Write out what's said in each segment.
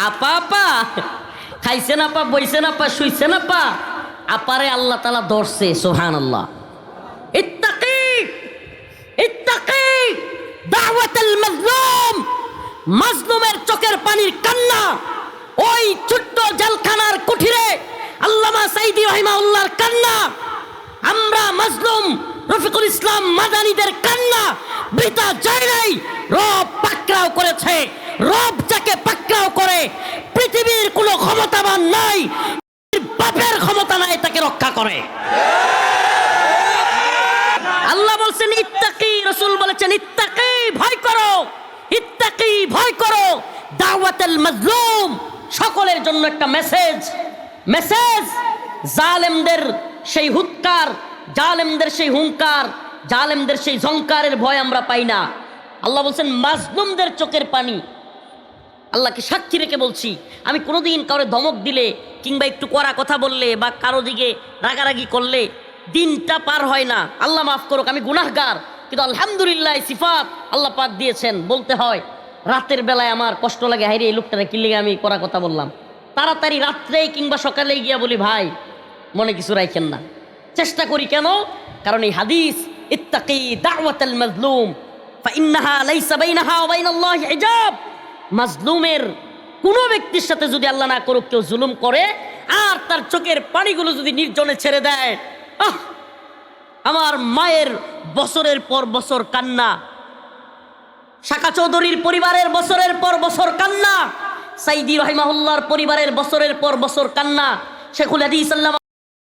আপা আপা খাইছে না পা, বইছে না পা, শুইছে না পা, আপারে আল্লাহ তাআলা ধরছে। সুবহানাল্লাহ। ইত্তাকি ইত্তাকি দাওয়াতুল মাজলুম, মাজলুমের চোখের পানির কান্না। ওই ছোট্ট জেলখানার কুঠিরে আল্লামা সাঈদী রাহিমাহুল্লাহর কান্না, আমরা মাজলুম রফিকুল ইসলাম মাদানীদের কান্না বৃথা যায় নাই। রব পাকড়াও করেছে। রব যাকে পাকড়াও করে পৃথিবীর কোনো ক্ষমতাবান নাই, বাপের ক্ষমতা নাই তাকে রক্ষা করে। আল্লাহ বলছেন ইত্তাকি, রাসূল বলেছেন ইত্তাকি, ভয় করো, ইত্তাকি, ভয় করো। দাওয়াতুল মাজলুম সকলের জন্য একটা মেসেজ, মেসেজ। জালেমদের সেই হুৎকার, জালেমদের সেই হুঙ্কার, জালেমদের সেই ঝংকারের ভয় আমরা পাই না। আল্লাহ বলছেন মাজলুমদের চোখের পানি। আল্লাহকে সাক্ষী রেখে বলছি, আমি কোনোদিন কারো ধমক দিলে কিংবা একটু কড়া কথা বললে বা কারো দিকে রাগারাগি করলে দিনটা পার হয় না। আল্লাহ মাফ করুক, আমি গুনাহগার, কিন্তু আলহামদুলিল্লাহ সিফাত আল্লাহ পাক দিয়েছেন। বলতে হয় রাতের বেলায় আমার কষ্ট লাগে, হাইরে এই লোকটারে কি লেগে আমি কড়া কথা বললাম। তাড়াতাড়ি রাত্রেই কিংবা সকালেই গিয়া বলি ভাই মনে কিছু রাখেন না। চেষ্টা করি কেন? কারণ এই হাদিস ইত্তাকি দাওয়াতুল মাজলুম ফাইন্নাহা লাইসা বাইনাহা ওয়া বাইনাল্লাহি হিজাব। মাজলুমের কোনো ব্যক্তির সাথে যদি আল্লাহ না করুক কেউ জুলুম করে আর তার চোখের পানিগুলো যদি নির্জনে ছেড়ে দেয়, আমার মায়ের বছরের পর বছর কান্না, শাকা চৌধুরীর পরিবারের বছরের পর বছর কান্না, সাঈদী রাহিমাহুল্লাহর পরিবারের বছরের পর বছর কান্না, শেখুল হাদিস আল্লামা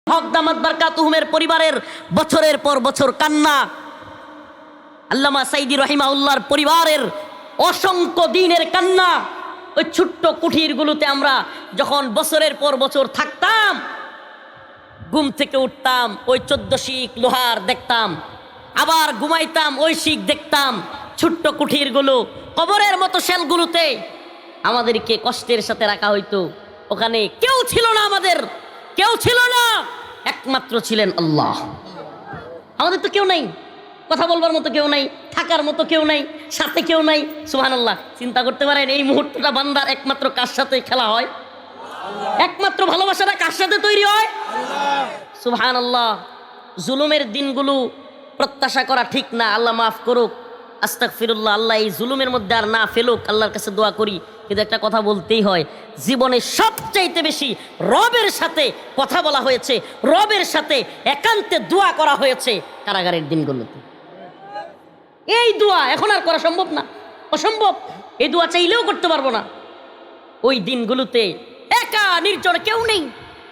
হক দামাত বারকাতুহুমের পরিবারের বছরের পর বছর কান্না, আল্লামা সাঈদী রাহিমাহুল্লাহর পরিবারের অসংখ্য দিনের কান্না। ওই ছোট্ট কুঠিরগুলোতে আমরা যখন বছরের পর বছর থাকতাম, ঘুম থেকে উঠতাম ওই 14 শিক লোহার দেখতাম, আবার ঘুমাইতাম ওই শিক দেখতাম। ছোট্ট কুঠিরগুলো কবরের মতো শেলগুলোতে আমাদেরকে কষ্টের সাথে রাখা হইতো। ওখানে কেউ ছিল না, আমাদের কেউ ছিল না, একমাত্র ছিলেন আল্লাহ। আমাদের তো কেউ নাই, কথা বলবার মতো কেউ নাই, থাকার মতো কেউ নাই, সাথে কেউ নাই। সুবহানাল্লাহ। চিন্তা করতে পারেন এই মুহূর্তটা বান্দার একমাত্র কার সাথে খেলা হয়? একমাত্র ভালোবাসাটা কার সাথে তৈরি হয়? সুবহানাল্লাহ। জুলুমের দিনগুলো প্রত্যাশা করা ঠিক না, আল্লাহ মাফ করুক, আস্তাগফিরুল্লাহ। আল্লাহ এই জুলুমের মধ্যে আর না ফেলুক, আল্লাহর কাছে দোয়া করি। কিন্তু একটা কথা বলতেই হয়, জীবনে সবচাইতে বেশি রবের সাথে কথা বলা হয়েছে, রবের সাথে একান্তে দোয়া করা হয়েছে কারাগারের দিনগুলোতে। এই দোয়া এখন আর করা সম্ভব না, অসম্ভব। এই দোয়া চাইলেও করতে পারবো না। ওই দিনগুলোতে একা নির্জন, কেউ নেই,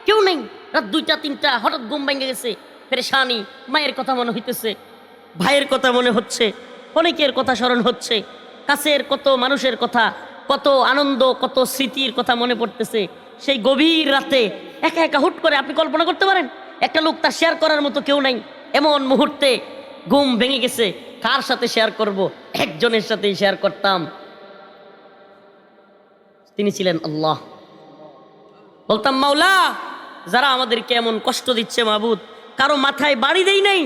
কেউ নেই। রাত 2টা 3টা হঠাৎ ঘুম ভেঙে গেছে, পেরেশানি, মায়ের কথা মনে হইতেছে, ভাইয়ের কথা মনে হচ্ছে, অনেকের কথা স্মরণ হচ্ছে, কাছের কত মানুষের কথা, কত আনন্দ, কত স্মৃতির কথা মনে পড়তেছে। সেই গভীর রাতে একা একা হুট করে, আপনি কল্পনা করতে পারেন একটা লোক তার শেয়ার করার মতো কেউ নাই, এমন মুহূর্তে ঘুম ভেঙে গেছে। কার সাথে শেয়ার করব? একজনের সাথেই শেয়ার করতাম, তিনি ছিলেন আল্লাহ। বলতাম মাওলা, যারা আমাদেরকে এমন কষ্ট দিচ্ছে মাবুদ, কারো মাথায় বাড়ি দেই নাই,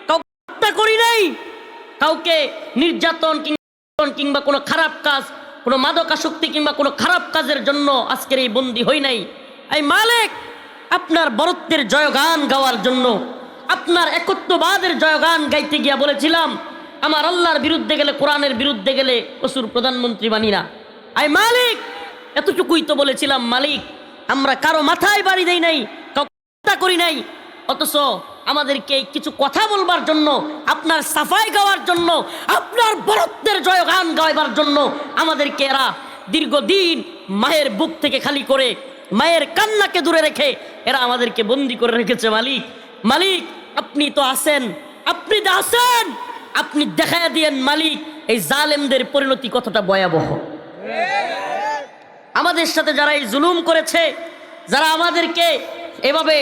কাউকে হত্যা করি নাই, কাউকে নির্যাতন কিংবা কোনো খারাপ কাজ, কোনো মাদকাসক্তি কিংবা কোনো খারাপ কাজের জন্য আজকের এই বন্দী হই নাই। এই মালিক, আপনার বরত্বের জয়গান গাওয়ার জন্য, আপনার একত্ববাদের জয়গান গাইতে গিয়া বলেছিলাম, আমার আল্লাহর বিরুদ্ধে গেলে, কোরআনের বিরুদ্ধে গেলে প্রচুর প্রধানমন্ত্রী বানি না। আই মালিক, এতটুকুই তো বলেছিলাম মালিক, আমরা কারো মাথায় বাড়ি দেই নাই, কাউকে হত্যা করি নাই, অথচ আমাদেরকে কিছু কথা বলবার জন্য, আপনার সাফাই গাওয়ার জন্য, আপনার বরত্বের জয়গান গাইবার জন্য আমাদেরকে এরা দীর্ঘদিন মায়ের বুক থেকে খালি করে, মায়ের কান্নাকে দূরে রেখে এরা আমাদেরকে বন্দি করে রেখেছে। মালিক, মালিক আপনি তো আছেন, আপনি তো আছেন, আপনি দেখায় দিয়েন মালিক এই জালেমদের পরিণতি কতটা ভয়াবহ। আমাদের সাথে যারা এই জুলুম করেছে, যারা আমাদেরকে এভাবে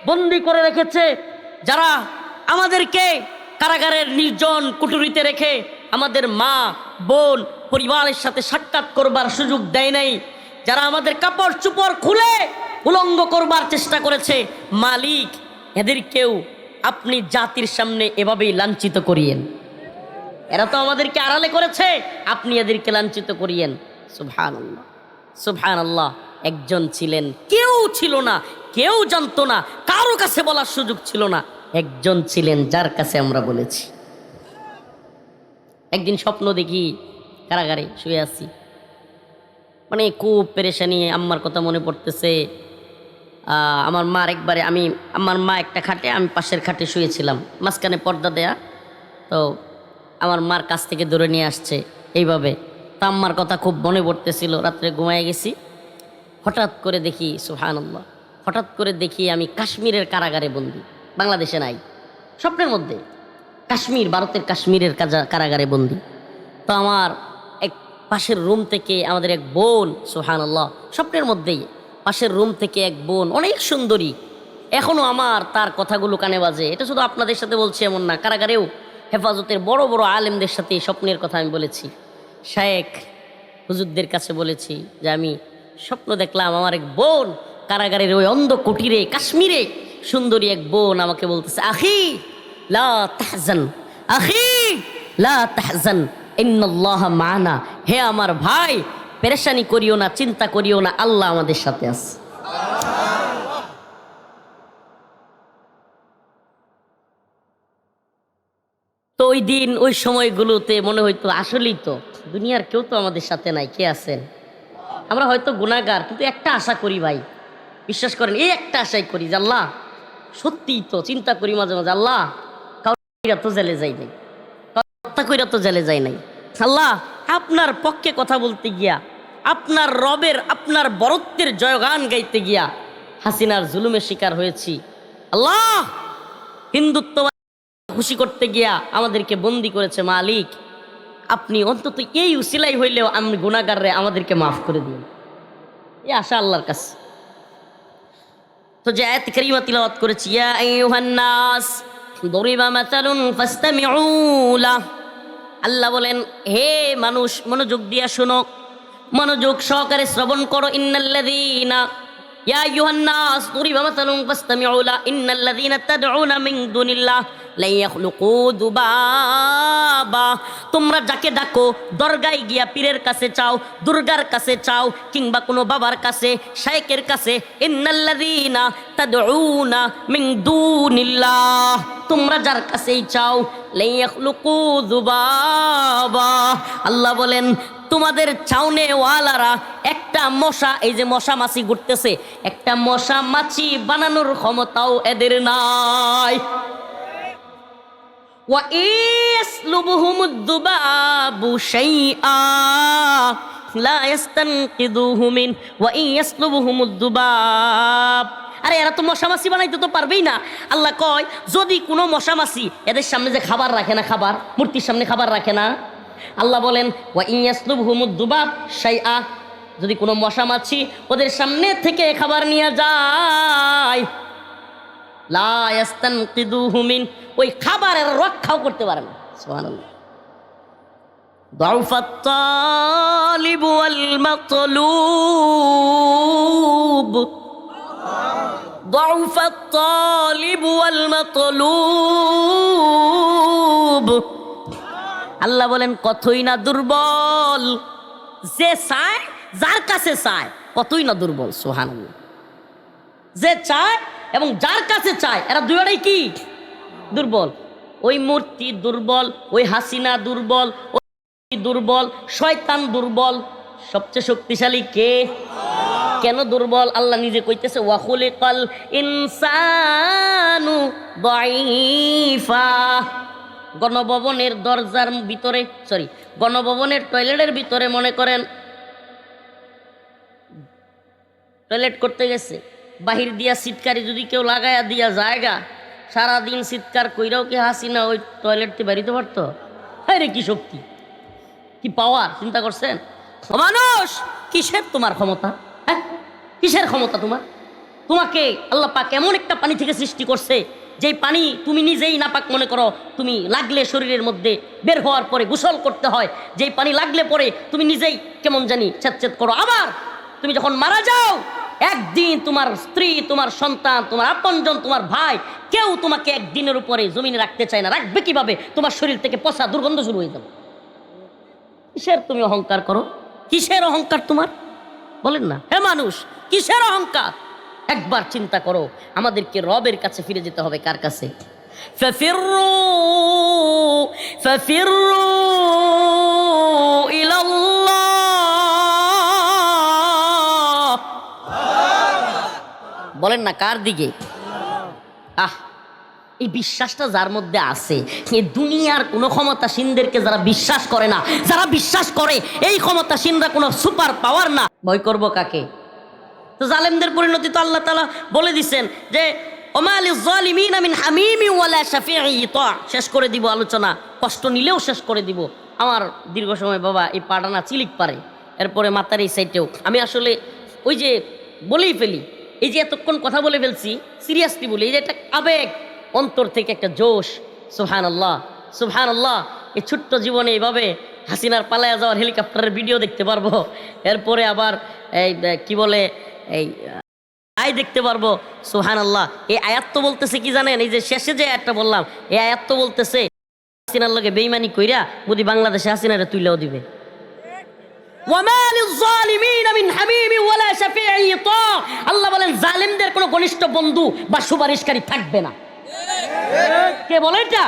বন্দি করে রেখেছে, যারা আমাদেরকে কারাগারের নির্জন কুঠুরিতে রেখে আমাদের মা বোন পরিবারের সাথে সাক্ষাৎ করবার সুযোগ দেয় নাই, যারা আমাদের কাপড় চুপড় খুলে উলঙ্গ করবার চেষ্টা করেছে, মালিক এদেরকেও আপনি জাতির সামনে এভাবেই লাঞ্ছিত করিয়েন। এরা তো আমাদেরকে আড়ালে করেছে, আপনি এদেরকে লাঞ্ছিত করিয়েন। সুবহানাল্লাহ, সুবহানাল্লাহ। একজন ছিলেন, কেউ ছিল না, কেউ জানতো না, কারো কাছে বলার সুযোগ ছিল না। একজন ছিলেন যার কাছে আমরা বলেছি। একদিন স্বপ্ন দেখি কারাগারে শুয়ে আছি, মানে খুব পেরেশানি, আম্মার কথা মনে পড়তেছে। আমার মার একবারে আমার মা একটা খাটে, আমি পাশের খাটে শুয়েছিলাম, মাঝখানে পর্দা দেয়া। তো আমার মার কাছ থেকে ধরে নিয়ে আসছে এইভাবে। তা আম্মার কথা খুব মনে পড়তেছিল, রাত্রে ঘুমায় গেছি। হঠাৎ করে দেখি, সুবহানাল্লাহ, হঠাৎ করে দেখি আমি কাশ্মীরের কারাগারে বন্দি, বাংলাদেশে নাই, স্বপ্নের মধ্যে কাশ্মীর, ভারতের কাশ্মীরের কারাগারে বন্দি। তো আমার এক পাশের রুম থেকে আমাদের এক বোন, সুবহানাল্লাহ, স্বপ্নের মধ্যেই পাশের রুম থেকে এক বোন, অনেক সুন্দরী, এখনো আমার তার কথাগুলো কানে বাজে। এটা শুধু আপনাদের সাথে বলছি এমন না, কারাগারেও হেফাজতের বড় বড় আলেমদের সাথে এই স্বপ্নের কথা আমি বলেছি, শায়েখ হুজুরদের কাছে বলেছি যে আমি স্বপ্ন দেখলাম আমার এক বোন কারাগারের ওই অন্ধ কুটিরে কাশ্মীরে সুন্দরী এক বোন আমাকে বলতেছে, আখি লা তাহজান, আখি লা তাহজান, ইন্নাল্লাহ মা'না, হে আমার ভাই পেরেশানি করিও না, চিন্তা করিও না, আল্লাহ আমাদের সাথে আছে। তো ওই দিন ওই সময়গুলোতে মনে হইতো আসলেই তো দুনিয়ার কেউ তো আমাদের সাথে নাই, কে আছেন? আমরা হয়তো গুনাহগার, কিন্তু একটা আশা করি ভাই, বিশ্বাস করেন, এই একটা আশাই করি যে আল্লাহ সত্যিই তো, চিন্তা করি মাঝে মাঝে, আল্লাহ কাউরা তো জেলে যাই নাই, হত্যা কইরা তো জেলে যাই নাই, আল্লাহ আপনার পক্ষে কথা বলতে গিয়া, আপনার রবের, আপনার বরত্বের জয়গান গাইতে গিয়া হাসিনার জুলুমের শিকার হয়েছি, আল্লাহ হিন্দুত্ব খুশি করতে গিয়া আমাদেরকে বন্দি করেছে, মালিক আপনি অন্তত এই উসিলাই হইলেও আমি গুনাহগাররে আমাদেরকে মাফ করে দিন, এই আশা আল্লাহর কাছে। তো যে আয়াত কারিমা তিলাওয়াত করেছি, ইয়া আইয়ুহান নাস দরিবা মাতালুন ফাসতামিউ লাহ, আল্লাহ বলেন হে মানুষ মনোযোগ দিয়া শোনো, মনোযোগ সহকারে শ্রবণ করো। ইন্নাল্লাযীনা ইয়া আইয়ুহান নাস দরিবা মাতালুন ফাসতামিউ লাহ ইন্নাল্লাযীনা তাদউনা মিন দুনিল্লাহ লা ইয়াখলুকু যুবাবা, তোমরা যাকে ডাকো, দরগায় গিয়া পীরের কাছে চাও, দুর্গার কাছে চাও, কিংবা কোনো বাবার কাছে, শায়েখের কাছে, ইন্নাল্লাযীনা তাদউনা মিন দুনিল্লাহ, তোমরা যার কাছেই চাও, লা ইয়াখলুকু যুবাবা, আল্লাহ বলেন তোমাদের চাউনে ওয়ালারা একটা মশা, এই যে মশা মাছি ঘুরতেছে, একটা মশা মাছি বানানোর ক্ষমতাও এদের নাই। ওয়া ইয়াসলুবুহুমুদ যুবাবু শাইআ লা ইস্তানকিদুহু মিন ওয়া ইয়াসলুবুহুমুদ যুবাব, আরে এরা তো মশা মাছি বানাইতে তো পারবেই না। আল্লাহ কয় যদি কোনো মশা মাছি এদের সামনে যে খাবার রাখে না, খাবার মূর্তির সামনে খাবার রাখে না, আল্লাহ বলেন ওয়া ইয়াসলুবহুমুদ যুবাব শাইআ, যদি কোনো মশা মাছি ওদের সামনে থেকে খাবার নিয়ে যায়, লা ইস্তানকিদুহু মিন, ওই খাবারের রক্ষাও করতে পারে না। সুবহানাল্লাহ। দাউফাত তালিব ওয়াল মাতলুব, দাউফাত তালিব ওয়াল মাতলুব, আল্লাহ বলেন কতই না দুর্বল, যে চায়, যার কাছে চায় কতই না দুর্বল। সুবহানাল্লাহ। যে চায় এবং যার কাছে চায় এরা দুইটাই কি দুর্বল। ওই মূর্তি দুর্বল, ওই হাসিনা দুর্বল, ওই দুর্বল, শয়তান দুর্বল, সবচেয়ে শক্তিশালী কে? কেন দুর্বল? আল্লাহ নিজে কইতেছে ওয়া খুলিকাল ইনসানু দাঈফা, গণভবনের দরজার ভিতরে, গণভবনের টয়লেটের ভিতরে মনে করেন টয়লেট করতে গেছে, বাহির দিয়া সিটকারি যদি কেউ লাগাইয়া দিয়া জায়গা, সারাদিন চিৎকার কইরাও কি হাসিনা ওই টয়লেটতে বেরিতে পারতো? হ্যাঁ রে, কি শক্তি, কি পাওয়ার, চিন্তা করছেন? মানুষ কিসের তোমার ক্ষমতা? হ্যাঁ কিসের ক্ষমতা তোমার? তোমাকে আল্লাহ পাক এমন একটা পানি থেকে সৃষ্টি করছে, যেই পানি তুমি নিজেই নাপাক মনে করো, তুমি লাগলে শরীরের মধ্যে বের হওয়ার পরে গোসল করতে হয়, যেই পানি লাগলে পরে তুমি নিজেই কেমন জানি চেত করো। আবার তুমি যখন মারা যাও, একদিন তোমার স্ত্রী, তোমার সন্তান, তোমার আপনজন, তোমার ভাই, কেউ তোমাকে একদিনের উপরে জমিনে রাখতে চায় না। রাখবে কিভাবে? তোমার শরীর থেকে পচা দুর্গন্ধ শুরু হয়ে যাবে। কিসের তুমি অহংকার করো? কিসের অহংকার তোমার? বলেন না, হে মানুষ কিসের অহংকার? একবার চিন্তা করো, আমাদেরকে রবের কাছে ফিরে যেতে হবে। কার কাছে? ফাফিরু ফাফিরু ইলাল্লাহ। বলেন না কার দিকে? এই বিশ্বাসটা যার মধ্যে আছে, এই দুনিয়ার কোনো ক্ষমতাসীনদেরকে যারা বিশ্বাস করে না, যারা বিশ্বাস করে এই ক্ষমতাসীনরা কোনো সুপার পাওয়ার না, ভয় করব কাকে? তো জালেমদের পরিণতি তো আল্লাহ তাআলা বলে দিচ্ছেন যে ওমা লিয-যালিমিনা মিন হামিমিন ওয়ালা শাফিঈ ইতা। শেষ করে দিব আলোচনা, কষ্ট নিলেও শেষ করে দিব। আমার দীর্ঘ সময় বাবা এই পাডানা চিলিক পারে, এরপরে মাথার এই সাইডেও আমি আসলে ওই যে বলেই ফেলি, এই যে এতক্ষণ কথা বলে ফেলছি সিরিয়াসলি বলি, এই যে একটা আবেগ, অন্তর থেকে একটা জোশ। সুবহানাল্লাহ সুবহানাল্লাহ। এই ছোট্ট জীবনে এইভাবে হাসিনার পালায়া যাওয়ার হেলিকপ্টারের ভিডিও দেখতে পারবো, এরপরে আবার এই কি বলে এই আয় দেখতে পারবো। সুবহানাল্লাহ। এই আয়াত তো বলতেছে কি জানেন? এই যে শেষে যে আয়াতটা বললাম, এই আয়াত তো বলতেছে হাসিনার লগে বেঈমানি কইরা যদি বাংলাদেশে হাসিনারে তুইলেও দিবে। ওয়ামা লিয-যালিমিনা মিন হামিমিন ওয়ালা শাফিঈ ইতা। আল্লাহ বলেন জালেমদের কোনো ঘনিষ্ঠ বন্ধু বা সুপারিশকারী থাকবে না। কে বলে এটা?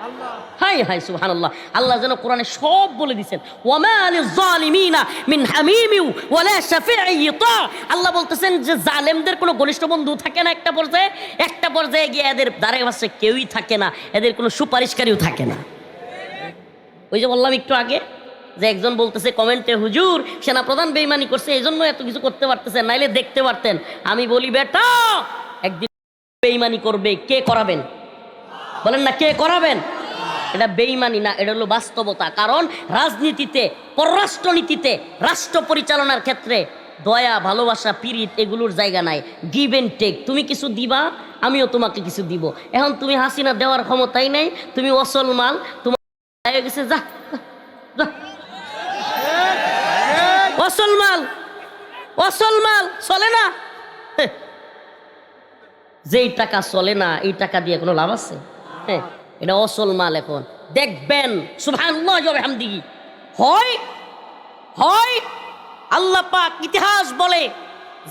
আল্লাহ। হাই হাই সুবহানাল্লাহ। আল্লাহ যেন কোরআনে সব বলে দিয়েছেন, ওয়ামা লিয-যালিমিনা মিন হামিমিন ওয়ালা শাফিঈ ইতা। আল্লাহ বলতেছেন যে জালেমদের কোনো ঘনিষ্ঠ বন্ধু থাকে না একটা পর্যায়ে গিয়ে এদের ধারে কাছে কেউই থাকে না, এদের কোনো সুপারিশকারীও থাকে না। ওই যে বললাম একটু আগে যে একজন বলতেছে কমেন্টে, হুজুর সেনাপ্রধান বেঈমানি করছে এই জন্য এত কিছু করতে পারতেছেন, নাইলে দেখতে পারতেন। আমি বলি বেটা, একদিন বেঈমানি করবে, কে করাবেন? বলেন না কে করাবেন? এটা বেঈমানি না, এটা হলো বাস্তবতা। কারণ রাজনীতিতে, পররাষ্ট্রনীতিতে, রাষ্ট্র পরিচালনার ক্ষেত্রে দয়া, ভালোবাসা, পীড়িত এগুলোর জায়গা নাই। Give and take. তুমি কিছু দিবা, আমিও তোমাকে কিছু দিব। এখন তুমি হাসিনা দেওয়ার ক্ষমতাই নাই, তুমি অসল মাল, তোমার হয়ে গেছে, যা অসল মাল চলে না। যেই টাকা চলে না এই টাকা দিয়ে কোনো লাভ আছে? হ্যাঁ, এটা অসল মাল। এখন দেখবেন সুবহানাল্লাহ ওয়া বিহামদিহি, হয় আল্লাহ পাক ইতিহাস বলে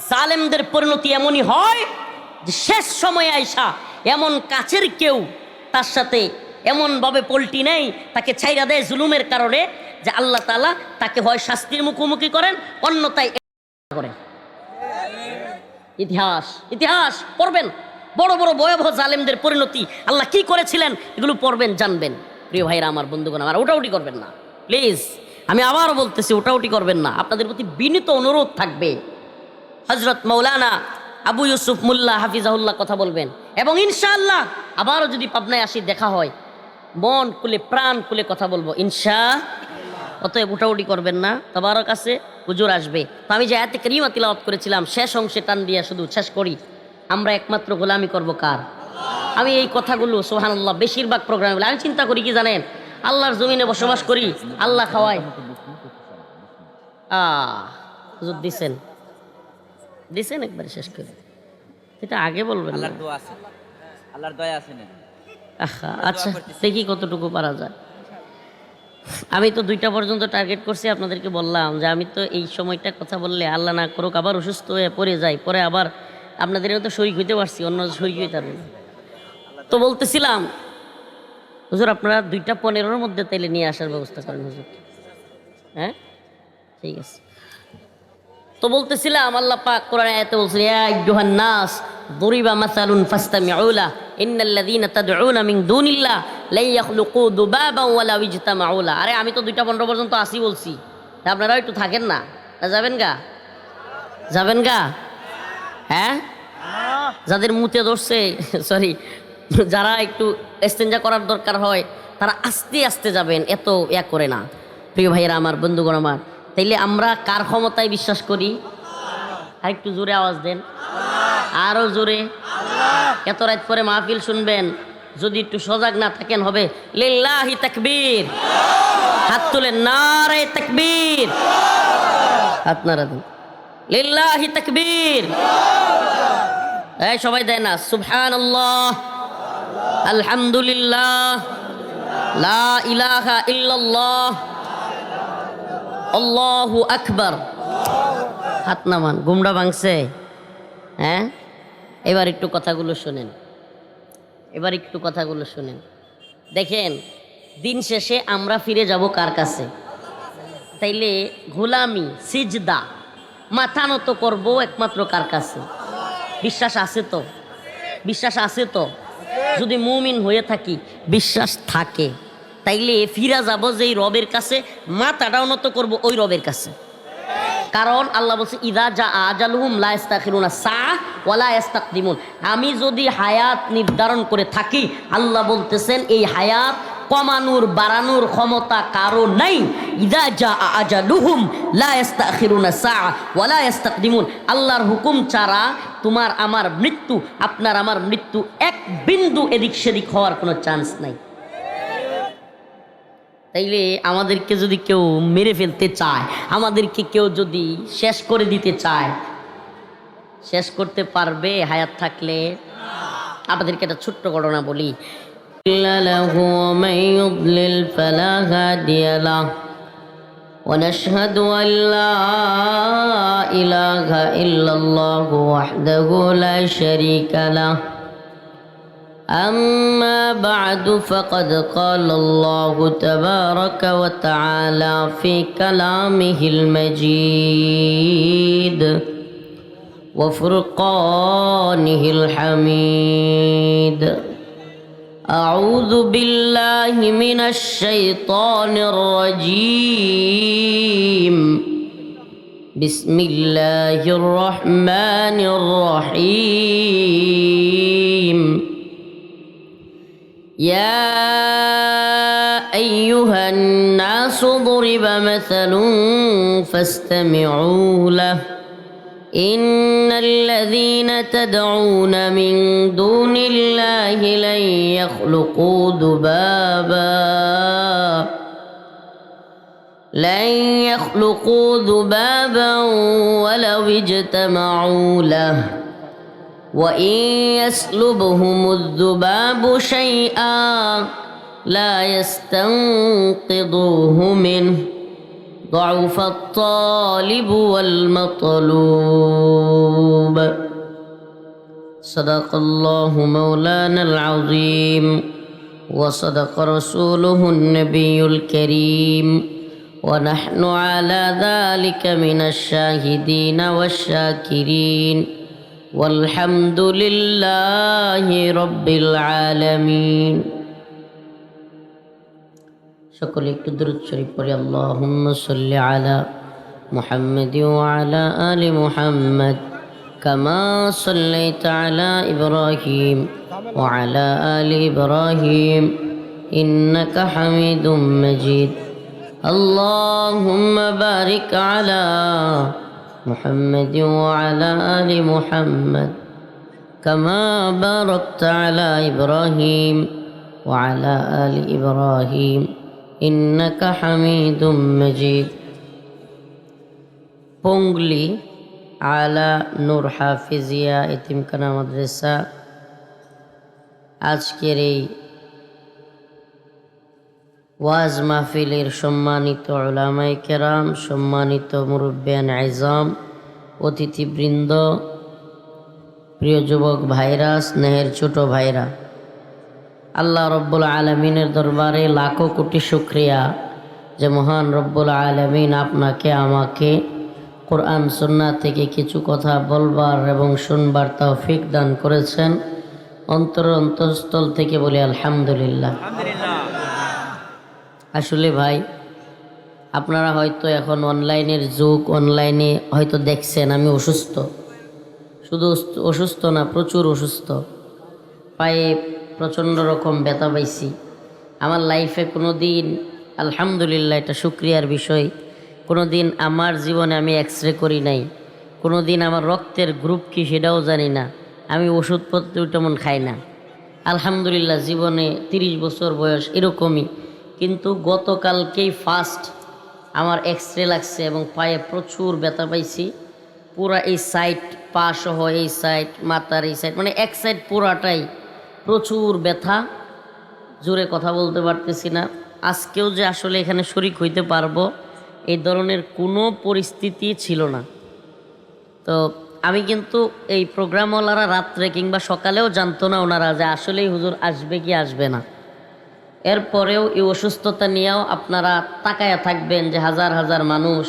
জালেমদের পরিণতি এমনই হয় যে শেষ সময়ে আইসা এমন কাছের কেউ তার সাথে এমনভাবে পল্টি নেই, তাকে ছাইরা দেয় জুলুমের কারণে, যে আল্লাহ তাআলা তাকে হয় শাস্তির মুখোমুখি করেন, অন্যথায় করেন। ইতিহাস পড়বেন, বড় বড় ভয়াবহ জালেমদের পরিণতি আল্লাহ কি করেছিলেন এগুলো পড়বেন, জানবেন। প্রিয় ভাইরা আমার, বন্ধুগণ আমার, ওটাউটি করবেন না প্লিজ। আমি আবারও বলতেছি, ওটাউটি করবেন না। আপনাদের প্রতি বিনীত অনুরোধ থাকবে, হযরত মাওলানা আবু ইউসুফ মোল্লা হাফিজাহুল্লাহ কথা বলবেন, এবং ইনশাআল্লাহ আবারও যদি পাবনায় আসি দেখা হয়, মন খুলে প্রাণ খুলে কথা বলবো ইনশাআল্লাহ। অতএব উঠাউটি করবেন না। তাবারক আছে, হুজুর আসবে। তো আমি যে আয়াতে কারিমা তিলাওয়াত করেছিলাম শেষ অংশে টান দিয়া শুধু শেষ করি, আমরা একমাত্র গোলামি করব কার? আমি এই কথাগুলো সুবহানাল্লাহ বেশিরভাগ প্রোগ্রামে বলি। আমি চিন্তা করি কি জানেন, আল্লাহর জমিনে বসবাস করি, আল্লাহ খাওয়ায়। হুজুর দিছেন একবারে শেষ করে, এটা আগে বলবেন। আল্লাহর দোয়া আছে, আল্লাহর দয়া আছে না। আচ্ছা দেখি কতটুকু পারা যায়। আমি তো 2টা পর্যন্ত টার্গেট করছি, আপনাদেরকে বললাম যে আমি তো এই সময়টা কথা বললে আল্লাহ না করুক আবার অসুস্থ হয়ে পড়ে যাই, পরে আবার আপনাদের তো শরীক হইতে পারছি, অন্য শরীক হইতে পারবেন। তো বলতেছিলাম হুজুর আপনারা 2:15 মধ্যে তাইলে নিয়ে আসার ব্যবস্থা করেন হুজুর। হ্যাঁ ঠিক আছে। তো বলতেছিলাম আল্লাহ পাক কোরআনে আয়াতে বলছেন, ইয়া আইয়ুহান নাস দুরিবা মাসালুন ফাসতামিউ লা ইন্নাল্লাযীনা তাদউনা মিন দুনিল্লাহ লা ইয়াখলুকু দুবাবান ওয়ালা ইজতামাউ লা। আরে আমি তো 2:15 পর্যন্ত আসি বলছি, আপনারা একটু থাকেন না, যাবেন গা? হ্যাঁ, যাদের মুতে ধরছে, সরি, যারা একটু ইস্তেঞ্জা করার দরকার হয় তারা আস্তে আস্তে যাবেন, এত করে না। প্রিয় ভাইয়েরা আমার, বন্ধুগণ আমার, তাইলে আমরা কার ক্ষমতায় বিশ্বাস করি? আর একটু জোরে আওয়াজ দেন, আরো জোরে। এত রাত পরে মাহফিল শুনবেন, যদি একটু সজাগ না থাকেন হবে লিল্লাহি তাকবীর। হাত তুলেন, নারে তাকবীর, হাত নাড়া দেন, লিল্লাহি তাকবীর। এই সবাই দেয় না, সুবহানাল্লাহ, আলহামদুলিল্লাহ, লা ইলাহা ইল্লাল্লাহ, আল্লাহু আকবার। হাত নামান, গুমরা ভাঙছে। হ্যাঁ, এবার একটু কথাগুলো শোনেন, এবার একটু কথাগুলো শোনেন। দেখেন, দিন শেষে আমরা ফিরে যাব কার কাছে? তাইলে গোলামি, সিজদা, মাথা নত করবো একমাত্র কার কাছে? বিশ্বাস আছে তো? বিশ্বাস আছে তো? যদি মুমিন হয়ে থাকি, বিশ্বাস থাকে, তাইলে ফিরা যাব যেই রবের কাছে, মাথাটাও নত করবো ওই রবের কাছে। কারণ আল্লাহ বলছে ইদা যা আজালুহুম লা ইস্তাখিরুনা সাআ ওয়া লা ইস্তাকদিমুন। আমি যদি হায়াত নির্ধারণ করে থাকি, আল্লাহ বলতেছেন এই হায়াত কমানোর বাড়ানোর ক্ষমতা কারো নাই। ইদা যা আজালুহুম লা ইস্তাখিরুনা সাআ ওয়া লা ইস্তাকদিমুন। আল্লাহর হুকুম ছাড়া তোমার আমার মৃত্যু, আপনার আমার মৃত্যু এক বিন্দু এদিক সেদিক হওয়ার কোনো চান্স নাই। তাইলে আমাদেরকে যদি কেউ মেরে ফেলতে চায়, আমাদেরকে কেউ যদি শেষ করে দিতে চায়, শেষ করতে পারবে হায়াত থাকলে? আপনাদেরকে একটা ছোট্ট ঘটনা বলি। ونشهد أن لا إله إلا الله وحده لا شريك له أما بعد فقد قال الله تبارك وتعالى في كلامه المجيد وفرقانه الحميد أعوذ بالله من الشيطان الرجيم بسم الله الرحمن الرحيم يا أيها الناس ضرب مثل فاستمعوا له إن الذين تدعون من دون الله لن يخلقوا ذبابا ولو اجتمعوا له وإن يسلبهم الذباب شيئا لا يستنقذوه منه ضعف الطالب والمطلوب صدق الله مولانا العظيم وصدق رسوله النبي الكريم ونحن على ذلك من الشاهدين والشاكرين والحمد لله رب العالمين সকলে একটু দরুদ শরীফ পড়ি। আল্লাহুম্মা সাল্লি আলা মুহাম্মাদ ওয়া আলা আলি মুহাম্মাদ কামা সাল্লাইতা আলা ইব্রাহিম ওয়া আলা আলি ইব্রাহিম ইন্নাকা হামিদুম মাজিদ। আল্লাহুম্মা বারিক আলা মুহাম্মাদ ওয়া আলা আলি মুহাম্মাদ কামা বারাকতা আলা ইব্রাহিম ওয়া আলা আলি ইব্রাহিম ইন্নাকা হামিদুম মাজিদ। পংলি আলা নূর হাফিজিয়া এতিমখানা মাদ্রাসা আজকের এই ওয়াজ মাহফিলের সম্মানিত উলামায়ে কেরাম, সম্মানিত মুরব্বিয়ান আইজাম, অতিথিবৃন্দ, প্রিয় যুবক ভাইরা, স্নেহের ছোট ভাইরা, আল্লাহ রব্বুল আলমিনের দরবারে লাখো কোটি শুকরিয়া যে মহান রব্বুল আলমিন আপনাকে আমাকে কোরআন সুন্নাহ থেকে কিছু কথা বলবার এবং শুনবার তৌফিক দান করেছেন। অন্তরস্থল থেকে বলি আলহামদুলিল্লাহ। আসলে ভাই, আপনারা হয়তো এখন অনলাইনের যুগ, অনলাইনে হয়তো দেখছেন আমি অসুস্থ। শুধু অসুস্থ না, প্রচুর অসুস্থ। পায়ে প্রচণ্ড রকম ব্যথা পাইছি। আমার লাইফে কোনো দিন, আলহামদুলিল্লাহ, এটা শুক্রিয়ার বিষয়, কোনো দিন আমার জীবনে আমি এক্সরে করি নাই। কোনো দিন আমার রক্তের গ্রুপ কি সেটাও জানি না। আমি ওষুধপত্র তেমন খাই না। আলহামদুলিল্লাহ, জীবনে 30 বছর বয়স এরকমই। কিন্তু গতকালকেই ফার্স্ট আমার এক্সরে লাগছে এবং পায়ে প্রচুর ব্যথা পাইছি। পুরা এই সাইড, পা সহ এই সাইড, মাথার এই সাইড, মানে এক সাইড পুরাটাই প্রচুর ব্যথা। জোরে কথা বলতে পারতেছি না। আজকেও যে আসলে এখানে শরীক হইতে পারবো এই ধরনের কোনো পরিস্থিতি ছিল না। তো আমি কিন্তু এই প্রোগ্রামওয়ালারা রাত্রে কিংবা সকালেও জানতো না ওনারা যে আসলেই হুজুর আসবে কি আসবে না। এরপরেও এই অসুস্থতা নিয়েও আপনারা তাকায়া থাকবেন যে হাজার হাজার মানুষ,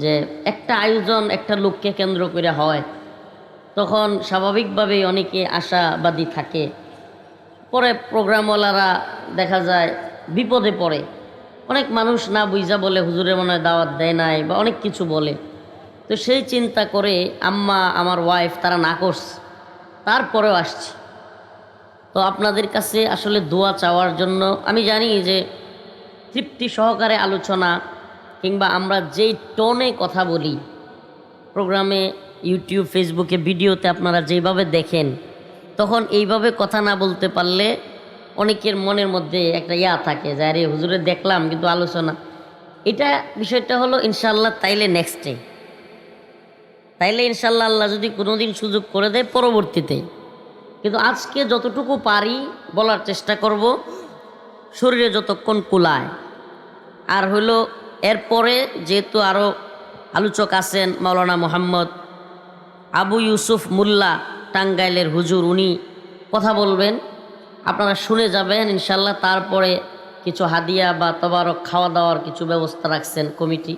যে একটা আয়োজন একটা লোককে কেন্দ্র করে হয়, তখন স্বাভাবিকভাবেই অনেকে আশাবাদী থাকে। পরে প্রোগ্রামওয়ালারা দেখা যায় বিপদে পড়ে। অনেক মানুষ না বুঝা বলে হুজুরের মনে হয় দাওয়াত দেয় নাই বা অনেক কিছু বলে। তো সেই চিন্তা করে আম্মা আমার ওয়াইফ তারা না করছে, তারপরেও আসছি। তো আপনাদের কাছে আসলে দোয়া চাওয়ার জন্য, আমি জানি যে তৃপ্তি সহকারে আলোচনা কিংবা আমরা যেই টোনে কথা বলি প্রোগ্রামে, ইউটিউব, ফেসবুকে, ভিডিওতে আপনারা যেভাবে দেখেন, তখন এইভাবে কথা না বলতে পারলে অনেকের মনের মধ্যে একটা থাকে যে আরে হুজুরে দেখলাম কিন্তু আলোচনা, এটা বিষয়টা হলো ইনশাআল্লাহ তাইলে নেক্সটে, তাইলে ইনশাআল্লাহ আল্লাহ যদি কোনোদিন সুযোগ করে দেয় পরবর্তীতে। কিন্তু আজকে যতটুকু পারি বলার চেষ্টা করব, শরীরে যতক্ষণ কুলায়। আর হলো এরপরে যেহেতু আরও আলোচক আছেন, মাওলানা মোহাম্মদ আবু ইউসুফ মোল্লা টাঙ্গাইলের হুজুর, উনি কথা বলবেন, আপনারা শুনে যাবেন ইনশাল্লাহ। তারপরে কিছু হাদিয়া বা তবারক খাওয়া দাওয়ার কিছু ব্যবস্থা রাখছেন কমিটি,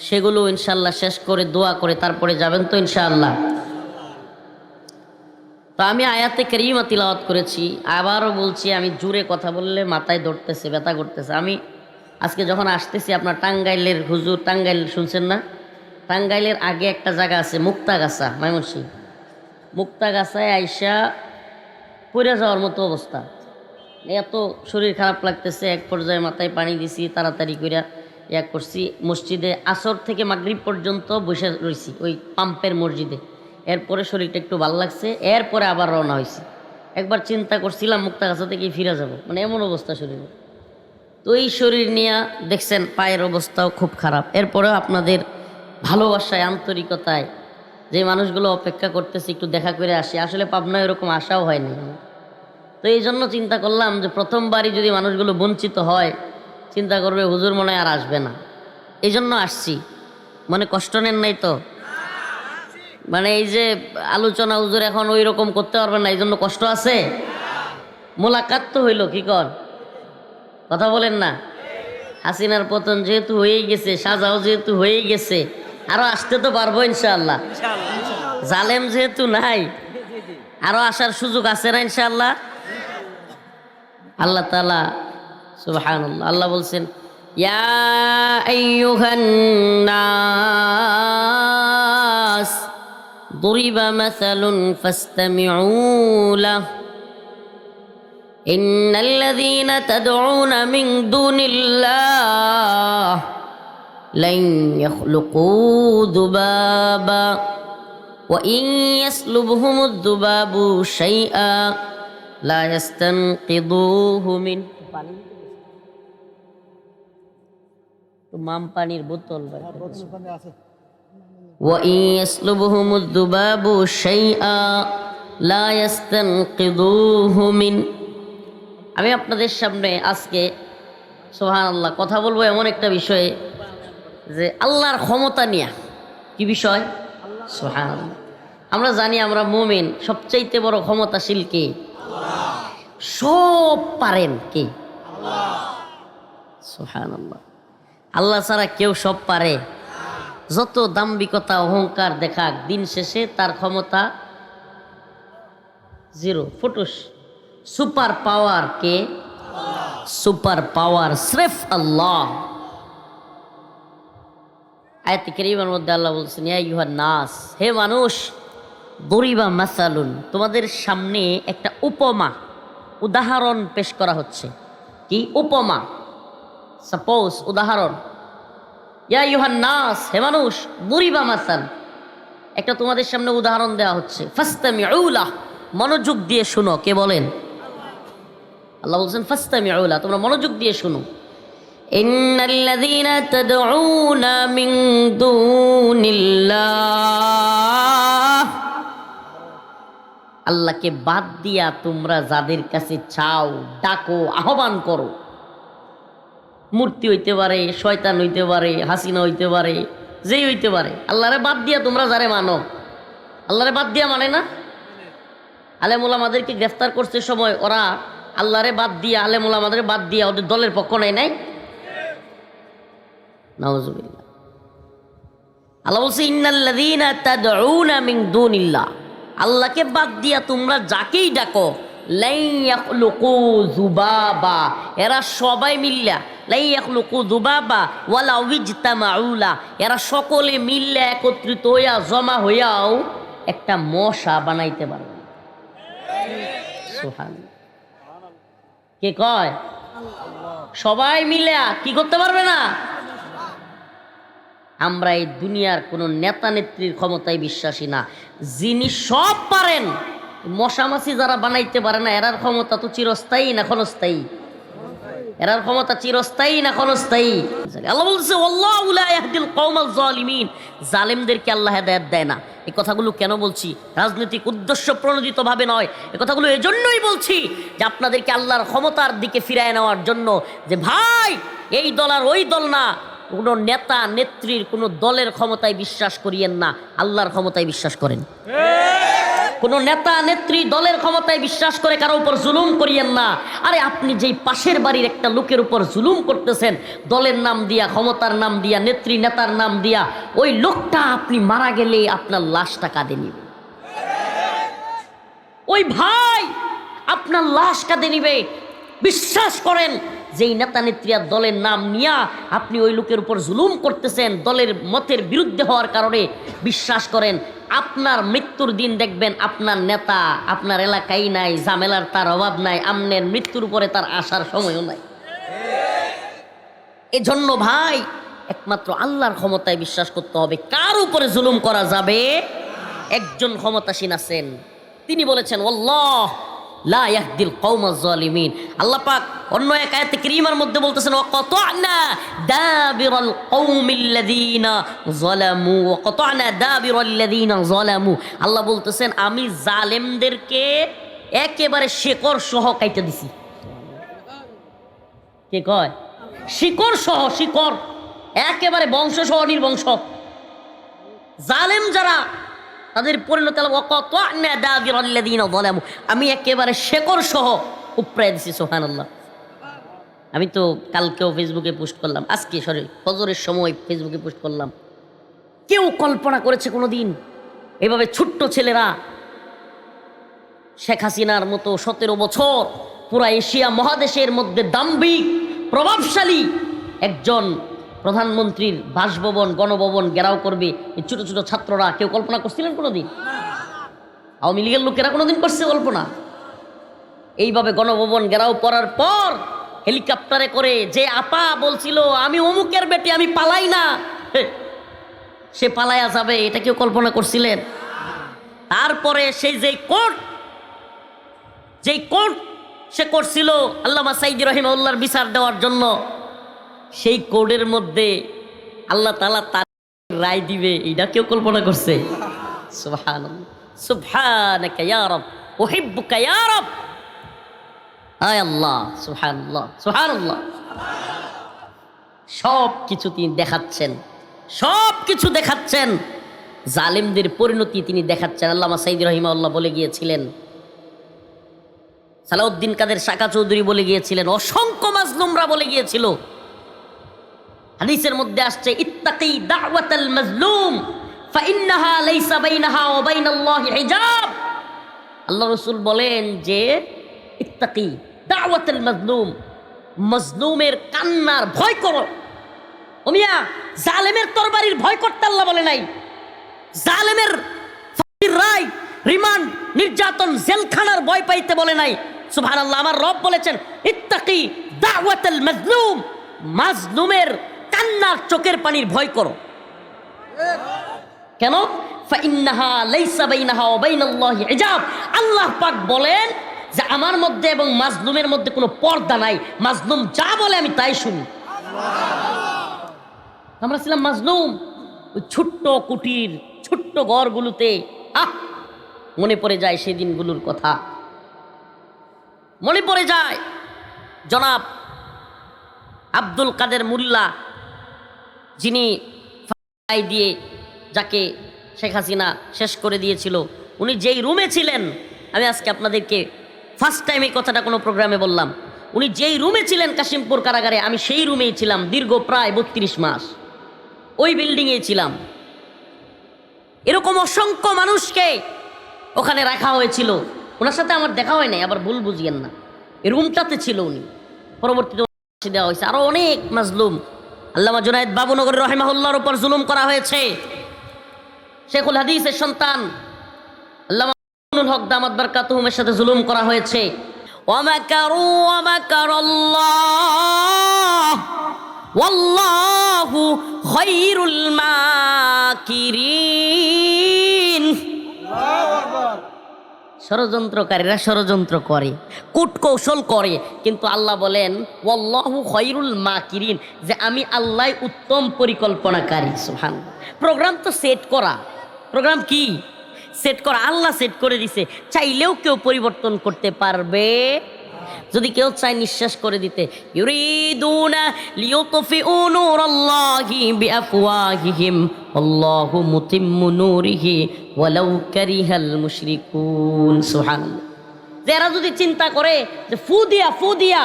সেগুলো ইনশাল্লাহ শেষ করে দোয়া করে তারপরে যাবেন তো ইনশাআল্লাহ। তো আমি আয়াতে কারিমা তিলাওয়াত করেছি, আবারও বলছি, আমি জোরে কথা বললে মাথায় ধরতেছে, ব্যথা করতেছে। আমি আজকে যখন আসতেছি, আপনার টাঙ্গাইলের হুজুর, টাঙ্গাইল শুনছেন না? টাঙ্গাইলের আগে একটা জায়গা আছে মুক্তাগাছা, ময়মনসিংহ, মুক্তাগাছায় আইসা পড়ে যাওয়ার মতো অবস্থা, এত শরীর খারাপ লাগতেছে। এক পর্যায়ে মাথায় পানি দিছি, তাড়াতাড়ি করে করছি। মসজিদে আসর থেকে মাগরিব পর্যন্ত বসে রয়েছি ওই পাম্পের মসজিদে। এরপরে শরীরটা একটু ভালো লাগছে, এরপরে আবার রওনা হয়েছি। একবার চিন্তা করছিলাম মুক্তাগাছা থেকে ফিরে যাব, মানে এমন অবস্থা শরীরে। তো এই শরীর নিয়ে দেখছেন পায়ের অবস্থাও খুব খারাপ। এরপরেও আপনাদের ভালোবাসায়, আন্তরিকতায় যে মানুষগুলো অপেক্ষা করতেছে একটু দেখা করে আসি, আসলে পাবনায় এরকম আশাও হয়নি। তো এই জন্য চিন্তা করলাম যে প্রথমবারই যদি মানুষগুলো বঞ্চিত হয়, চিন্তা করবে হুজুর মনে হয় আর আসবে না, এই জন্য আসছি। মনে কষ্ট নেন নাই তো? মানে এই যে আলোচনা হুজুর এখন ওই রকম করতে পারবেন না, এই জন্য কষ্ট আছে? মোলাকাত তো হইল, কি কর কথা বলেন না? হাসিনার পতন যেহেতু হয়েই গেছে, সাজাও যেহেতু হয়েই গেছে, আরো আসতে তো পারবো ইনশাআল্লাহ। জালেম যেহেতু নাই, আরো আসার সুযোগ আছে না ইনশাআল্লাহ? আল্লাহ তাআলা সুবহানাল্লাহ, আল্লাহ বলছেন ইয়া আইয়ুহান নাস দুরিবা মাসালুন ফাসতামিউ লাহু ইন্নাল্লাযীনা তাদউনা মিন দুনিল্লাহ লান ইয়াখলুকু যুবাবা ওয়া ইন ইয়াসলুবহুমুদ যুবাবু শাইআ লা ইয়াস্তানকিদুহু মিন। তো মাম পানির বোতল ভাই, ওয়া ইন ইয়াসলুবহুমুদ যুবাবু শাইআ লা ইয়াস্তানকিদুহু মিন। আমি আপনাদের সামনে আজকে সুবহানাল্লাহ কথা বলবো এমন একটা বিষয়ে যে আল্লাহর ক্ষমতা নিয়ে। কি বিষয়? সুবহানাল্লাহ। আমরা জানি, আমরা মুমিন, সবচাইতে বড় ক্ষমতাশীল কে? সব পারেন কে? সুবহানাল্লাহ। আল্লাহ ছাড়া কেউ সব পারে? যত দাম্ভিকতা অহংকার দেখাক, দিন শেষে তার ক্ষমতা জিরো, ফুটুস। সুপার পাওয়ার কে? সুপার পাওয়ার স্রেফ আল্লাহ। আয়াতে কারিমার মধ্যে আল্লাহ বলছেন ইয়া আইয়ুহান নাস, হে মানুষ, দরিবা মাসালুন, তোমাদের সামনে একটা উপমা, উদাহরণ পেশ করা হচ্ছে। কি উপমা? সাপোজ, উদাহরণ। ইয়া আইয়ুহান নাস, হে মানুষ, দরিবা মাসাল, একটা তোমাদের সামনে উদাহরণ দেওয়া হচ্ছে। ফাসতামিউ লাহু, মনোযোগ দিয়ে শুনো। কে বলেন? আল্লাহ বলছেন ফাসতামিউ লাহু, তোমরা মনোযোগ দিয়ে শুনো। ইন্নাল্লাযীনা তাদউনা মিন দুনিল্লাহ, আল্লাহকে বাদ দিয়া তোমরা যাদের কাছে চাও, ডাকো, আহ্বান করো, মূর্তি হইতে পারে, শয়তান হইতে পারে, হাসিনা হইতে পারে, যেই হইতে পারে, আল্লাহরে বাদ দিয়া তোমরা যারে মানো, আল্লাহরে বাদ দিয়া মানে না। আলেম ওলামাদেরকে গ্রেফতার করছে সময় ওরা আল্লাহরে বাদ দিয়া আলেম ওলামাদের বাদ দিয়া ওদের দলের পক্ষ নেয় নাই। নাউজুবিল্লাহ। আল্লাহ বলছে ইন্নাল্লাযীনা তাদউনা মিন দুনিল্লাহ, আল্লাহকে বাদ দিয়া তোমরা যাকেই ডাকো, লাই ইয়াখলুকু যুবাবা, এরা সবাই মিল্লা, লাই ইয়াখলুকু যুবাবা ওয়ালা ইজতামাউলা, এরা সকলে মিল্লা একত্রিত হইয়া জমা হইয়াও একটা মশা বানাইতে পারবে না। সুবহানাল্লাহ। কে কয়? সবাই মিলে কি করতে পারবে না। আমরা এই দুনিয়ার কোনো নেতা নেত্রীর ক্ষমতায় বিশ্বাসী না। যিনি সব পারেন, মশামাছি যারা বানাইতে পারে না, এরার ক্ষমতা তো চিরস্থায়ী না ক্ষণস্থায়ী? এরার ক্ষমতা চিরস্থায়ী না ক্ষণস্থায়ী? আল্লাহ বলছে আল্লাহু লা ইয়াহদিল কওমাল যালিমিন, জালেমদেরকে আল্লাহ হেদায়েত দেয় না। এই কথাগুলো কেন বলছি? রাজনৈতিক উদ্দেশ্য প্রণোদিত ভাবে নয়, এই কথাগুলো এজন্যই বলছি যে আপনাদেরকে আল্লাহর ক্ষমতার দিকে ফিরায় নেওয়ার জন্য। যে ভাই এই দল আর ওই দল না, কোনো নেতা নেত্রীর কোনো দলের ক্ষমতায় বিশ্বাস করিয়েন না, আল্লাহর ক্ষমতায় বিশ্বাস করেন। কোনো নেতা নেত্রী দলের ক্ষমতায় বিশ্বাস করে কারো উপর জুলুম করিয়েন না। আরে আপনি যেই পাশের বাড়ির একটা লোকের উপর জুলুম করতেছেন দলের নাম দিয়া, ক্ষমতার নাম দিয়া, নেত্রী নেতার নাম দিয়া, ওই লোকটা আপনি মারা গেলে আপনার লাশটা কাঁদে নিবে। ওই ভাই আপনার লাশ কাঁদে নিবে। বিশ্বাস করেন যেই নেতা নেত্রী আর দলের নাম নিয়া আপনি ওই লোকের উপর জুলুম করতেছেন দলের মতের বিরুদ্ধে হওয়ার কারণে, বিশ্বাস করেন আপনার মৃত্যুর দিন দেখবেন আপনার নেতা আপনার এলাকায় নাই, ঝামেলার তার অভাব নাই, আপনার মৃত্যুর উপরে তার আসার সময়ও নাই। এজন্য ভাই একমাত্র আল্লাহর ক্ষমতায় বিশ্বাস করতে হবে। কার উপরে জুলুম করা যাবে? একজন ক্ষমতাসীন আছেন, তিনি বলেছেন আল্লাহ লা ইয়াহদিল কওমাজ যালিমিন। আল্লাহ পাক অন্য এক আয়াতে কারীমার মধ্যে বলতেছেন ওয়াকাতানা দাবিরাল কওমিল্লাযীনা যালামু, ওয়াকাতানা দাবিরাল্লাযীনা যালামু। আল্লাহ বলতেছেন আমি জালেমদেরকে একেবারে শেকড় সহ কাইটা দিছি। কে কয়? শিকড় সহ, শিকড় একেবারে বংশ সহ নির্বংশ। জালেম যারা তাদের পরিণতি আমি একেবারে শেকড় সহ উপড়ায় দিছি। সুবহানাল্লাহ। আমি তো কালকেও ফেসবুকে পোস্ট করলাম, আজকে ফজরের সময় ফেসবুকে পোস্ট করলাম। কেউ কল্পনা করেছে কোনোদিন এভাবে ছোট্ট ছেলেরা শেখ হাসিনার মতো 17 বছর পুরা এশিয়া মহাদেশের মধ্যে দাম্ভিক প্রভাবশালী একজন প্রধানমন্ত্রীর বাসভবন গণভবন ঘেরাও করবে এই ছোট ছোট ছাত্ররা? কেউ কল্পনা করছিলেন কোনোদিন? আওয়ামী লীগের লোকেরা কোনোদিন করছে কল্পনা? এইভাবে গণভবন ঘেরাও করার পর হেলিকপ্টারে করে যে আপা বলছিল আমি অমুকের বেটি, আমি পালাই না, সে পালায়া যাবে, এটা কেউ কল্পনা করছিলেন? তারপরে সেই যেই কোর্ট সে করছিল আল্লামা সাইদি রহিমাহুল্লাহর বিচার দেওয়ার জন্য, সেই কোর্টের মধ্যে আল্লাহ তাআলা তার রায় দিবে, এটা কেউ কল্পনা করছে? সুবহানাল্লাহ, সুবহানাকা ইয়া রাব, উহিব্বুকা ইয়া রাব। আয় আল্লাহ, সুবহানাল্লাহ, সুবহানাল্লাহ। সব কিছু তিনি দেখাচ্ছেন, সব কিছু দেখাচ্ছেন, জালেমদের পরিণতি তিনি দেখাচ্ছেন। আল্লামা সাইদি রহিমাহুল্লাহ বলে গিয়েছিলেন, সালাউদ্দিন কাদের শাকা চৌধুরী বলে গিয়েছিলেন, অসংখ্য মাজলুমরা বলে গিয়েছিল। হাদিসের মধ্যে আসছে ইত্তাকি দাওয়াতাল মাজলুম ফাইন্নাহা লাইসা বাইনাহা ওয়া বাইনাল্লাহি হিজাব। আল্লাহ রাসূল বলেন যে ইত্তাকি দাওয়াতাল মাজলুম, মাজলুমের কান্নার ভয় করো। ও মিয়া, জালেমের তরবারির ভয় করতে আল্লাহ বলে নাই। জালেমের ফাঁসির রায়, রিমান্ড, নির্যাতন, জেলখানার ভয় পাইতে বলে নাই। সুবহানাল্লাহ। আমার রব বলেছেন ইত্তাকি দাওয়াতাল মাজলুম, মাজলুমের কান্নার চোখের পানির ভয় করো। কেন? ফাইন্নাহা লাইসা বাইনাহা ওয়া বাইনাল্লাহি হিজাব। আল্লাহ পাক বলেন যে আমার মধ্যে এবং মাজলুমের মধ্যে কোনো পর্দা নাই, মাজলুম যা বলে আমি তাই শুনি। আমরা ছিলাম মাজলুম ওই ছোট্ট কুটির ছোট্ট ঘরগুলোতে। মনে পড়ে যায় সেদিনগুলোর কথা, মনে পড়ে যায় জনাব আব্দুল কাদের মোল্লা, যিনি ফাঁসি দিয়ে যাকে শেখ হাসিনা শেষ করে দিয়েছিল, উনি যেই রুমে ছিলেন, আমি আজকে আপনাদেরকে ফার্স্ট টাইম এই কথাটা কোনো প্রোগ্রামে বললাম, উনি যেই রুমে ছিলেন কাশিমপুর কারাগারে, আমি সেই রুমেই ছিলাম দীর্ঘ প্রায় 32 মাস, ওই বিল্ডিংয়েই ছিলাম। এরকম অসংখ্য মানুষকে ওখানে রাখা হয়েছিল, ওনার সাথে আমার দেখা হয় নাই, আবার ভুল বুঝিয়েন না, এই রুমটাতে ছিল উনি। পরবর্তীতে দেওয়া হয়েছে আরো অনেক মাজলুম। আল্লামা জুনায়েদ বাবুনগরী রাহিমাহুল্লাহর উপর জুলুম করা হয়েছে। শেখুল হাদিসের সন্তান আল্লামা আব্দুল হক দামাত বারকাতুহুমের সাথে জুলুম করা হয়েছে। ওয়ামাকারু ওয়ামাকারাল্লাহ ওয়াল্লাহু খায়রুল মাকিরিন। ষড়যন্ত্রকারীরা ষড়যন্ত্র করে, কূটকৌশল করে, কিন্তু আল্লাহ বলেন ওয়াল্লাহু খায়রুল মাকিরিন, যে আমি আল্লাহ উত্তম পরিকল্পনাকারী। সুবহানাল্লাহ। প্রোগ্রাম তো সেট করা, প্রোগ্রাম কি সেট করা, আল্লাহ সেট করে দিছে, চাইলেও কেউ পরিবর্তন করতে পারবে। যদি কেউ চায় নিঃশ্বাস করে দিতে, ইউরিদুনা লিইউতফিউ নূরাল্লাহি বিআফওয়াহিহিম আল্লাহু মুতিম্মু নূরিহি ওয়ালাউ কারিহাল মুশরিকুন। সুবহানাল্লাহ। যারা যদি চিন্তা করে যে ফু দিয়া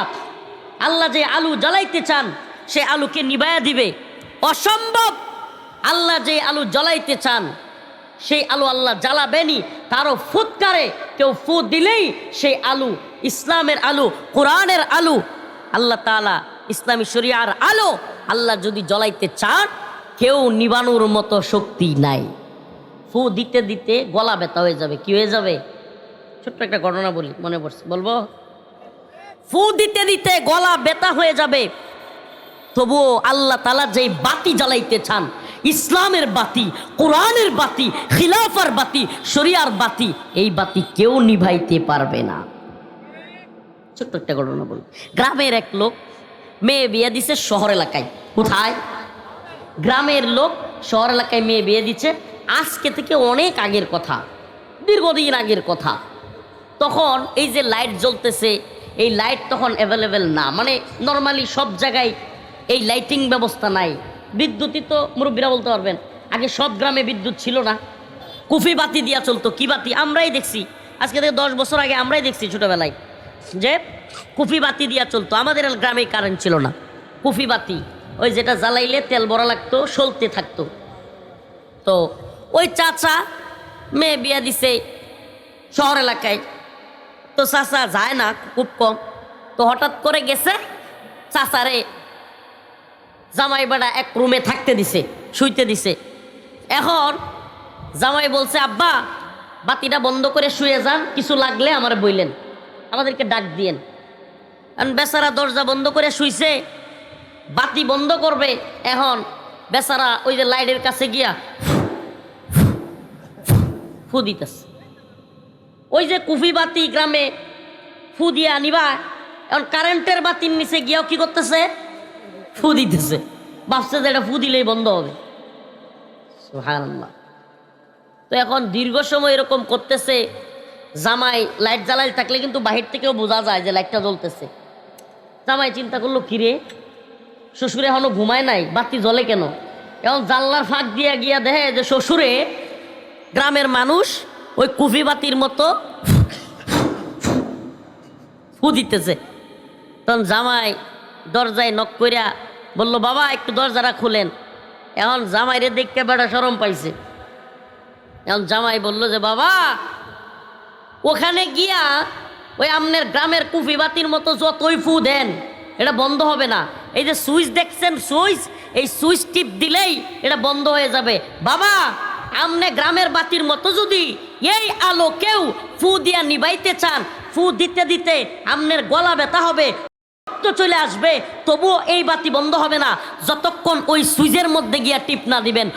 আল্লাহ যে আলু জ্বালাইতে চান সে আলুকে নিভায়া দিবে, অসম্ভব। আল্লাহ যে আলু জ্বালাইতে চান সেই আলু আল্লাহ জ্বালাবেনি। তারও ফুৎকারে কেউ ফু দিলেই সেই আলু ইসলামের আলু, কোরআনের আলু, আল্লাহ তাআলা ইসলামী শরিয়ার আলো আল্লাহ যদি জ্বলাইতে চান, কেউ নিবানোর মতো শক্তি নাই। ফু দিতে দিতে গলা ব্যথা হয়ে যাবে। কি হয়ে যাবে? ছোট্ট একটা ঘটনা বলি, মনে পড়ছে, বলবো। ফু দিতে দিতে গলা ব্যথা হয়ে যাবে, তবুও আল্লাহ তাআলা যেই বাতি জ্বালাইতে চান, ইসলামের বাতি, কোরআনের বাতি, খিলাফার বাতি, শরিয়ার বাতি, এই বাতি কেউ নিভাইতে পারবে না। ছোট্ট একটা ঘটনা বলি। গ্রামের এক লোক মেয়ে বিয়ে দিছে শহর এলাকায়। কোথায়? গ্রামের লোক শহর এলাকায় মেয়ে বিয়ে দিচ্ছে। আজকে থেকে অনেক আগের কথা, দীর্ঘদিন আগের কথা। তখন এই যে লাইট জ্বলতেছে, এই লাইট তখন অ্যাভেলেবেল না, মানে নর্মালি সব জায়গায় এই লাইটিং ব্যবস্থা নাই। বিদ্যুৎই তো মুরব্বীরা বলতে পারবেন, আগে সব গ্রামে বিদ্যুৎ ছিল না, কুফি বাতি দিয়া চলতো। কি বাতি? আমরাই দেখছি, আজকে থেকে 10 বছর আগে আমরাই দেখছি ছোটবেলায় যে কুফি বাতি দিয়া চলতো। আমাদের গ্রামে কারেন্ট ছিল না, কুফি বাতি, ওই যেটা জ্বালাইলে তেল ভরা লাগতো, সলতে থাকতো। তো ওই চাচা মেয়ে বিয়া দিছে শহর এলাকায়, তো চাচা যায় না, খুব কম। তো হঠাৎ করে গেছে, চাচারে জামাই বেড়া এক রুমে থাকতে দিছে, শুইতে দিছে। এখন জামাই বলছে, আব্বা বাতিটা বন্ধ করে শুয়ে যান, কিছু লাগলে আমার বইলেন, আমাদেরকে ডাক দিয়েন। কারণ বেচারা দরজা বন্ধ করে শুইছে, বাতি বন্ধ করবে, এখন বেচারা ওই যে লাইটের কাছে গিয়া ফু দিতেছে। ওই যে কুফি বাতি গ্রামে ফু দিয়া নিবা, এখন কারেন্টের বাতির নিচে গিয়াও কি করতেছে? ফু দিতেছে। ভাবছে যে এটা ফু দিলেই বন্ধ হবে। সুবহানাল্লাহ। তো এখন দীর্ঘ সময় এরকম করতেছে। জামাই লাইট জ্বালাই থাকলে কিন্তু বাহির থেকেও বোঝা যায় যে লাইটটা জ্বলতেছে। জামাই চিন্তা করলো, কিরে শ্বশুরে এখনো ঘুমায় নাই, বাতি জ্বলে কেন? এখন জানলার ফাঁক দিয়া গিয়া দেখে যে শ্বশুরে, গ্রামের মানুষ ওই কুফি বাতির মতো ফু দিতেছে। তখন জামাই দরজায় নক কইরা বলল, বাবা একটু দরজাটা খুলেন। এখন জামাইরে দেখতে বেড়া শরম পাইছে। এখন জামাই বলল যে, বাবা ওখানে গিয়া ওই আপনার গ্রামের কুফি বাতির মতো যতই ফু দেন এটা বন্ধ হবে না। এই যে সুইচ দেখছেন, সুইচ, এই সুইচ টিপ দিলেই এটা বন্ধ হয়ে যাবে। বাবা আমনে গ্রামের বাতির মতো যদি এই আলো কেউ ফু দিয়া নিবাইতে চান, ফু দিতে দিতে আমনের গলা ব্যথা হবে, তো চলে আসবে, তবুও এই বাতি বন্ধ হবে না যতক্ষণ ওই সুইচের মধ্যে গিয়া টিপ না দিবেন।